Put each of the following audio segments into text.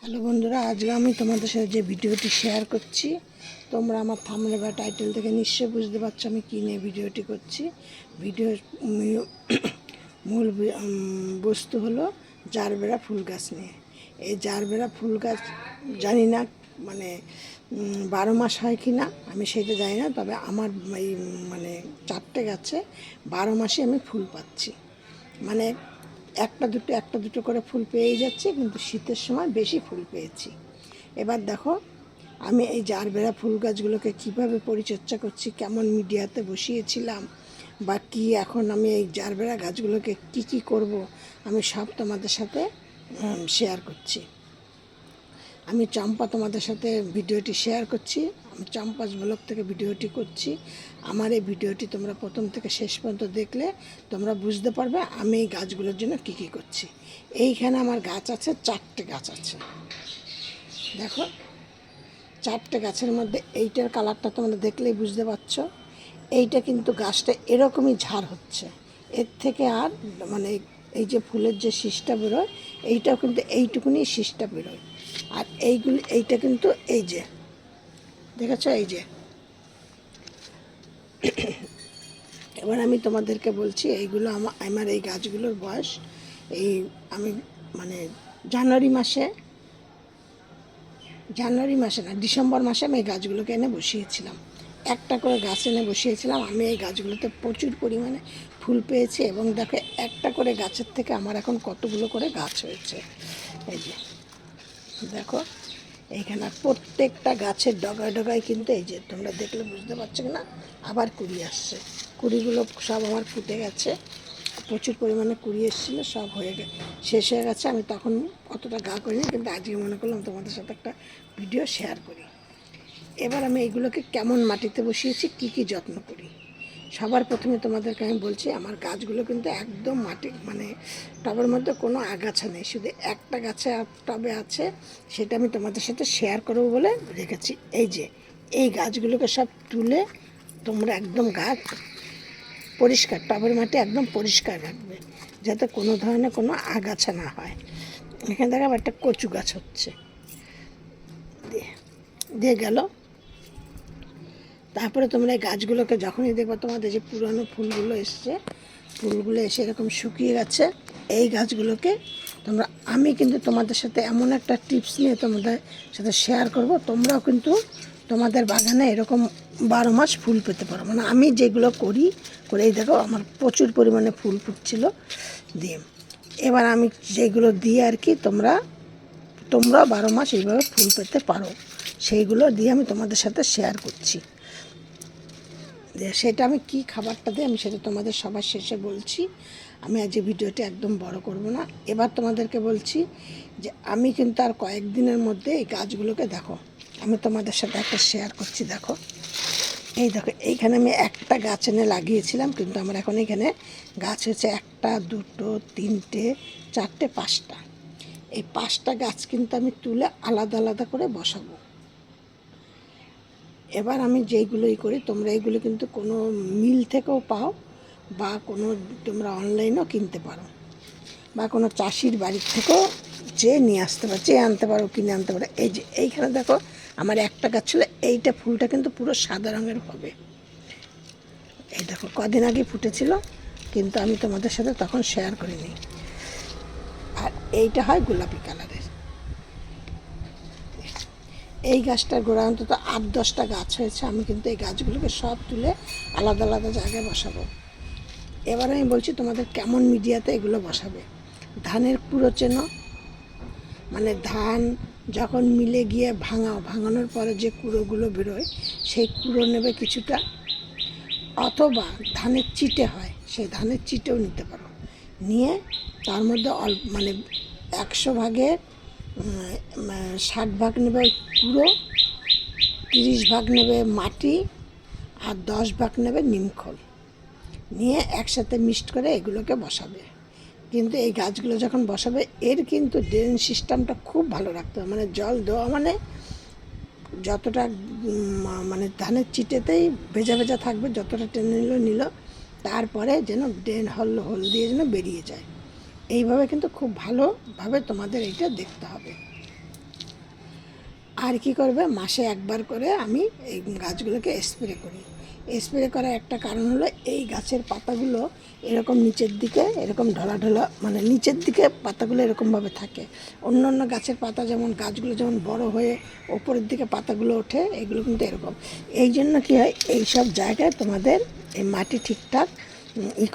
Hello বন্ধুরা, আজকে আমি তোমাদের সাথে যে ভিডিওটি শেয়ার করছি, তোমরা আমার থাম্বনেল বা টাইটেল থেকে নিশ্চয়ই বুঝতে পারছো আমি কী নিয়ে ভিডিওটি করছি। ভিডিওর মূল বস্তু হলো জারবেরা ফুল গাছ নিয়ে। এই জারবেরা ফুল গাছ জানি না মানে 12 মাস হয় কি না, আমি সেটা জানি না। তবে আমার এই মানে 4টে গাছে 12 মাসে আমি ফুল পাচ্ছি। মানে একটা দুটো করে ফুল পেয়েই যাচ্ছি, কিন্তু শীতের সময় বেশি ফুল পেয়েছি। এবার দেখো আমি এই জারবেরা ফুল গাছগুলোকে কীভাবে পরিচর্যা করছি, কেমন মিডিয়াতে বসিয়েছিলাম বা কি এখন আমি এই জারবেরা গাছগুলোকে কি করব, আমি সব তোমাদের সাথে শেয়ার করছি। আমি চম্পা তোমাদের সাথে ভিডিওটি শেয়ার করছি। আমি চম্পাস ব্লগ থেকে ভিডিওটি করছি। আমার এই ভিডিওটি তোমরা প্রথম থেকে শেষ পর্যন্ত দেখলে তোমরা বুঝতে পারবে আমি এই গাছগুলোর জন্য কী করছি। এইখানে আমার গাছ আছে, 4টে গাছ আছে। দেখো 4টে গাছের মধ্যে এইটার কালারটা তোমরা দেখলেই বুঝতে পারছো। এইটা কিন্তু গাছটা এরকমই ঝাড় হচ্ছে, এর থেকে আর মানে এই যে ফুলের যে শীষটা বেরোয়, এইটাও কিন্তু এইটুকুনি শীষটা বেরোয়। আর এইটা কিন্তু এই যে দেখেছো, এই যে এবার আমি তোমাদেরকে বলছি এইগুলো আমার এই গাছগুলোর বয়স এই আমি মানে জানুয়ারি মাসে না, ডিসেম্বর মাসে আমি এই গাছগুলোকে এনে বসিয়েছিলাম। একটা করে গাছ এনে বসিয়েছিলাম। আমি এই গাছগুলোতে প্রচুর পরিমাণে ফুল পেয়েছি এবং দেখো একটা করে গাছের থেকে আমার এখন কতগুলো করে গাছ হয়েছে। এই যে দেখো এইখানে প্রত্যেকটা গাছের ডগায় কিন্তু এই যে তোমরা দেখলে বুঝতে পারছো কি না, আবার কুড়ি আসছে। কুড়িগুলো সব আমার ফুটে গেছে, প্রচুর পরিমাণে কুড়ি এসেছিলো, সব শেষ হয়ে গেছে। আমি তখন অতটা গা করিনি, কিন্তু আজকে মনে করলাম তোমাদের সাথে একটা ভিডিও শেয়ার করি। এবার আমি এইগুলোকে কেমন মাটিতে বসিয়েছি, কি যত্ন করি। সবার প্রথমে তোমাদেরকে আমি বলছি আমার গাছগুলো কিন্তু একদম মাটি মানে টবের মধ্যে কোনো আগাছা নেই, শুধু একটা গাছে টবে আছে, সেটা আমি তোমাদের সাথে শেয়ার করবো বলে রেখেছি। এই যে এই গাছগুলোকে সব তুলে তোমরা একদম গাছ পরিষ্কার, টবের মাটি একদম পরিষ্কার রাখবে যাতে কোনো ধরনের কোনো আগাছা না হয়। এখানে দেখো একটা কচু গাছ হচ্ছে, দিয়ে গেল। তারপরে তোমরা এই গাছগুলোকে যখনই দেখবে তোমাদের যে পুরনো ফুলগুলো এসে এরকম শুকিয়ে গেছে, এই গাছগুলোকে তোমরা আমি কিন্তু তোমাদের সাথে এমন একটা টিপস নিয়ে তোমাদের সাথে শেয়ার করব, তোমরাও কিন্তু তোমাদের বাগানে এরকম 12 মাস ফুল পেতে পারো। মানে আমি যেগুলো করি এই দেখো আমার প্রচুর পরিমাণে ফুল ফুটছিল দিয়ে। এবার আমি যেগুলো দিয়ে আর কি তোমরাও 12 মাস এইভাবে ফুল পেতে পারো, সেইগুলো দিয়ে আমি তোমাদের সাথে শেয়ার করছি। সেটা আমি কি খাবারটা দিই আমি সেটা তোমাদের সবার শেষে বলছি। আমি আজ ভিডিওটি একদম বড় করব না। এবার তোমাদেরকে বলছি যে আমি কিন্তু আর কয়েকদিনের মধ্যে এই গাছগুলোকে দেখো আমি তোমাদের সাথে একটা শেয়ার করছি। দেখো এই দেখো এইখানে আমি একটা গাছ এনে লাগিয়েছিলাম, কিন্তু আমার এখন এখানে গাছ হয়েছে 1, 2, 3, 4, 5টা। এই 5টা গাছ কিন্তু আমি তুলে আলাদা আলাদা করে বসাবো। এবার আমি যেইগুলোই করি তোমরা এইগুলো কিন্তু কোনো মিল থেকেও পাও বা কোনো তোমরা অনলাইনেও কিনতে পারো বা কোনো চাষির বাড়ির থেকেও নিয়ে আসতে পারো, আনতে পারো, কিনে আনতে পারো। এই যে এইখানে দেখো আমার একটা গাছ ছিল, এইটা ফুলটা কিন্তু পুরো সাদা রঙের হবে। এই দেখো কদিন আগে ফুটেছিল, কিন্তু আমি তোমাদের সাথে তখন শেয়ার করিনি। আর এইটা হয় গোলাপি কালারের। এই গাছটার গোড়া অন্তত 8-10টা গাছ হয়েছে। আমি কিন্তু এই গাছগুলোকে সব তুলে আলাদা আলাদা জায়গায় বসাবো। এবার আমি বলছি তোমাদের কেমন মিডিয়াতে এগুলো বসাবে। ধানের কুড়ো চেনো, মানে ধান যখন মিলে গিয়ে ভাঙানোর পরে যে কুড়োগুলো বেরোয়, সেই কুড়ো নেবে কিছুটা, অথবা ধানের চিটে হয় সেই ধানের চিটেও নিতে পারো। নিয়ে তার মধ্যে মানে 100 ভাগে 60 ভাগ নেবে কুড়ো, 30 ভাগ নেবে মাটি, আর 10 ভাগ নেবে নিমখোল, নিয়ে একসাথে মিক্সড করে এগুলোকে বসাবে। কিন্তু এই গাছগুলো যখন বসাবে এর কিন্তু ড্রেন সিস্টেমটা খুব ভালো রাখতে হবে। মানে জল দেওয়া মানে যতটা মানে ধানের চিটেতেই ভেজা থাকবে, যতটা টেনে নিল, তারপরে যেন ড্রেন হোল দিয়ে যেন বেরিয়ে যায়। এইভাবে কিন্তু খুব ভালোভাবে তোমাদের এইটা দেখতে হবে। আর কি করবে, মাসে একবার করে আমি এই গাছগুলোকে স্প্রে করি। স্প্রে করার একটা কারণ হলো এই গাছের পাতাগুলো এরকম নিচের দিকে এরকম ঢলা ঢলা, মানে নিচের দিকে পাতাগুলো এরকমভাবে থাকে। অন্য অন্য গাছের পাতা যেমন, গাছগুলো যেমন বড় হয়ে ওপরের দিকে পাতাগুলো ওঠে, এগুলো কিন্তু এরকম। এই জন্য কী হয়, এই সব জায়গায় তোমাদের এই মাটি ঠিকঠাক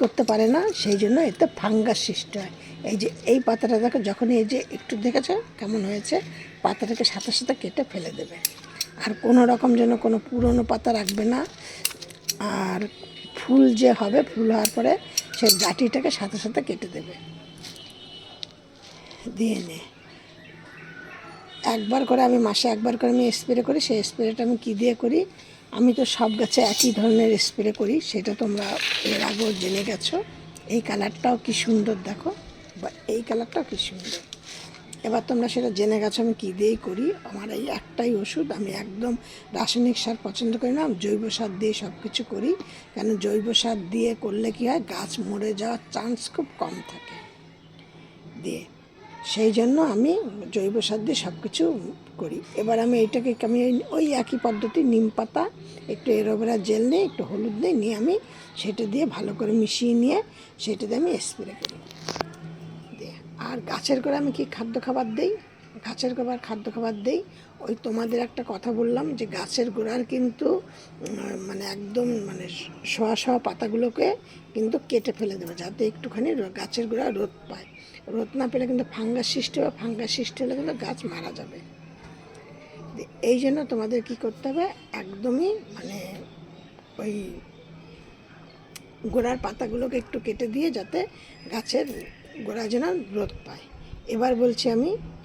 করতে পারে না, সেই জন্য এতে ফাঙ্গাস সৃষ্টি হয়। এই যে এই পাতাটা দেখো, যখন এই যে একটু দেখেছো কেমন হয়েছে, পাতাটাকে সাথে সাথে কেটে ফেলে দেবে। আর কোনো রকম যেন কোনো পুরনো পাতা রাখবে না। আর ফুল যে হবে, ফুল হওয়ার পরে সেই ডাঁটিটাকে সাথে সাথে কেটে দেবে, দিয়ে নে একবার করে। আমি মাসে একবার করে আমি স্প্রে করি। সেই স্প্রেটা আমি কী দিয়ে করি, আমি তো সব গাছে একই ধরনের স্প্রে করি, সেটা তোমরা এর আগেও জেনে গেছো। এই কালারটাও কি সুন্দর দেখো, বা এই কালারটাও কি সুন্দর। এবার তোমরা সেটা জেনে গেছো আমি কী দিয়েই করি। আমার এই একটাই ওষুধ, আমি একদম রাসায়নিক সার পছন্দ করি না, জৈব সার দিয়ে সব কিছু করি। কেন, জৈব সার দিয়ে করলে কী হয়, গাছ মরে যাওয়ার চান্স খুব কম থাকে দিয়ে, সেই জন্য আমি জৈব সার দিয়ে সব কিছু করি। এবার আমি এইটাকে আমি ওই একই পদ্ধতি, নিম পাতা, একটু অ্যালোভেরা জেল নিয়ে, একটু হলুদ নিয়ে আমি সেটা দিয়ে ভালো করে মিশিয়ে নিয়ে সেটা দিয়ে আমি স্প্রে করি দিয়ে। আর গাছের গোড়া আমি কি খাদ্য খাবার দিই, গাছের গোড়ার খাদ্য খাবার দিই। ওই তোমাদের একটা কথা বললাম যে গাছের গোড়ার কিন্তু মানে একদম মানে শোয়া শোয়া পাতাগুলোকে কিন্তু কেটে ফেলে দেবে, যাতে একটুখানি গাছের গোড়া রোদ পায়। রোদ না পেলে কিন্তু ফাঙ্গাস সৃষ্টি হবে, ফাঙ্গাস সৃষ্টি হলে কিন্তু গাছ মারা যাবে। এই জন্য তোমাদের কি করতে হবে, একদমই মানে ওই গোড়ার পাতাগুলোকে একটু কেটে দিয়ে, যাতে গাছের গোড়া যেন রোদ পায়। এবার বলছি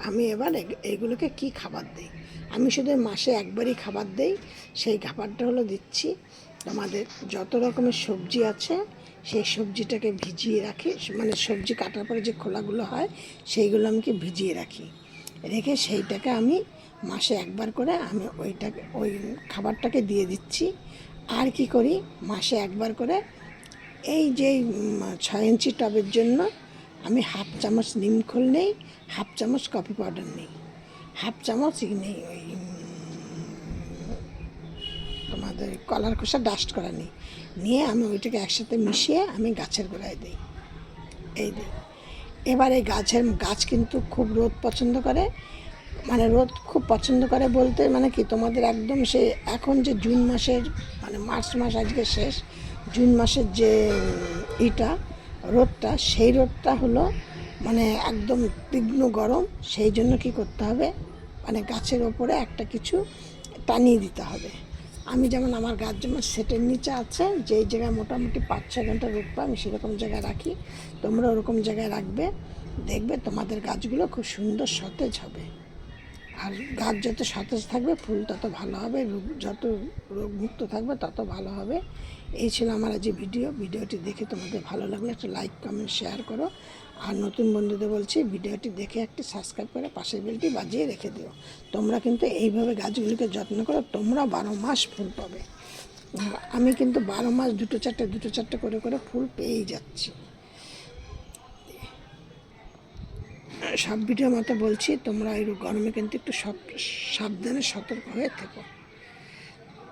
আমি এবার এইগুলোকে কি খাবার দিই। আমি শুধু মাসে একবারই খাবার দিই। সেই খাবারটা হলো দিচ্ছি তোমাদের যত রকমের সবজি আছে, সেই সবজিটাকে ভিজিয়ে রাখি, মানে সবজি কাটার পরে যে খোলাগুলো হয় সেইগুলো আমি ভিজিয়ে রাখি, রেখে সেইটাকে আমি মাসে একবার করে আমি ওইটাকে ওই খাবারটাকে দিয়ে দিচ্ছি। আর কি করি, মাসে একবার করে এই যে 6 ইঞ্চি টবের জন্য আমি হাফ চামচ নিমখোল নেই, হাফ চামচ কফি পাউডার নেই, হাফ চামচ নেই ওই তোমাদের কলার খোসা ডাস্ট করা নেই, নিয়ে আমি ওইটাকে একসাথে মিশিয়ে আমি গাছের গোড়ায় দিই, এই দিই। এবার এই গাছ কিন্তু খুব রোদ পছন্দ করে, মানে রোদ খুব পছন্দ করে বলতে মানে কি, তোমাদের একদম সে এখন যে জুন মাসের মানে মার্চ মাস আজকে শেষ, জুন মাসের যে রোদটা, সেই রোদটা হলো মানে একদম তীক্ষ্ণ গরম। সেই জন্য কি করতে হবে, মানে গাছের ওপরে একটা কিছু টানিয়ে দিতে হবে। আমি যেমন আমার গাছ যেমন সেটের নিচে আছে, যেই জায়গায় মোটামুটি 5-6 ঘন্টা রোদ পাই, আমি সেরকম জায়গায় রাখি। তোমরা ওরকম জায়গায় রাখবে, দেখবে তোমাদের গাছগুলো খুব সুন্দর সতেজ হবে। আর গাছ যত সতেজ থাকবে, ফুল তত ভালো হবে, যত রোগমুক্ত থাকবে তত ভালো হবে। এই ছিল আমার আজ ভিডিওটি দেখে তোমাদের ভালো লাগলে একটা লাইক, কমেন্ট, শেয়ার করো। আর নতুন বন্ধুদের বলছি, ভিডিওটি দেখে একটি সাবস্ক্রাইব করে পাশের বেলটি বাজিয়ে রেখে দিও। তোমরা কিন্তু এইভাবে গাছগুলিকে যত্ন করো, তোমরা 12 মাস ফুল পাবে। আমি কিন্তু 12 মাস 2-4 করে করে ফুল পেয়েই যাচ্ছি। সব ভিডিও মতো বলছি, তোমরা এই গরমে কিন্তু একটু সাবধানে সতর্ক হয়ে থেকো।